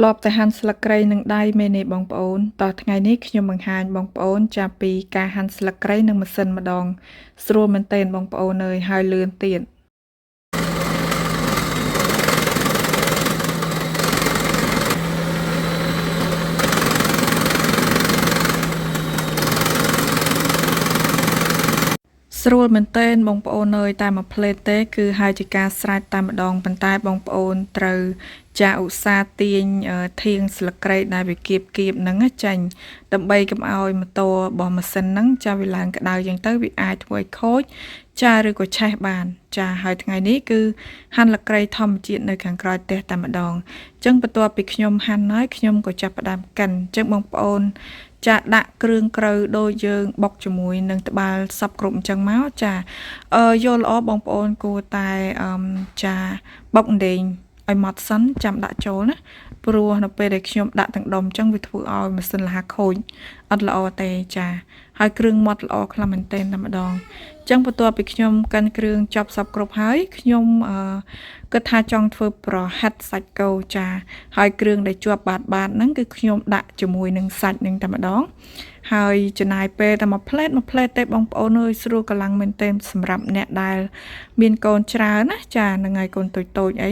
ធ្លាប់តែហាន់ស្លឹកគ្រៃនឹងដៃមែនទេបងប្អូនតោះថ្ងៃនេះខ្ញុំបង្ហាញបងប្អូនចាប់ពីការហាន់ស្លឹកគ្រៃនឹងម៉ាស៊ីនម្ដងស្រួលមែនទែនបងប្អូនអើយហើយលឿនទៀតស្រួលមែនទែនបងប្អូនអើយតែមួយផ្លេតទេគឺហើយជាការស្រេចតែម្ដងប៉ុន្តែបងប្អូនត្រូវចាឧស្សាហ៍ទាញធាងស្លឹកគ្រៃដែលវាគៀបហ្នឹងចាញ់ដើម្បីកុំឲ្យម៉ូតូរបស់ម៉ាស៊ីនហ្នឹងចាវាឡើងក្តៅចឹងទៅវាអាចធ្វើឲ្យខូចចាឬក៏ឆេះបានចាហើយថ្ងៃនេះគឺហាន់ស្លឹកគ្រៃធម្មជាតិនៅខាងក្រោយផ្ទះតែម្ដងអញ្ចឹងបន្ទាប់ពីខ្ញុំហាន់ហើយខ្ញុំក៏ចាប់ផ្ដើមកិនអញ្ចឹងបងប្អូនចាដាក់គ្រឿងក្រៅដូចយើងបុកជាមួយនឹងត្បាល់សពគ្រប់អញ្ចឹងមកចាយកល្អបងប្អូនគួរតែចាបុកដេងឲ្យម៉ត់សិនចាំដាក់ចូលណាព្រោះនៅពេលដែលខ្ញុំដាក់ទាំងដុំអញ្ចឹងវាធ្វើឲ្យម៉ាស៊ីនលហាខូចអត់ល្អទេចាហើយគ្រឿងម៉ត់ល្អខ្លាំងមែនទែនតែម្ដងអញ្ចឹងបន្ទាប់ពីខ្ញុំកាន់គ្រឿងចប់សពគ្រប់ហើយខ្ញុំគិតថាចង់ធ្វើប្រហិតសាច់គោចាហើយគ្រឿងដែលជាប់បាតហ្នឹងគឺខ្ញុំដាក់ជាមួយនឹងសាច់នឹងតែម្ដងហើយចំណាយពេលតែមួយផ្លេតទេបងប្អូនអើយស្រួលកម្លាំងមែនទែនសម្រាប់អ្នកដែលមានកូនច្រើនណាចាហ្នឹងហើយកូនតូចអី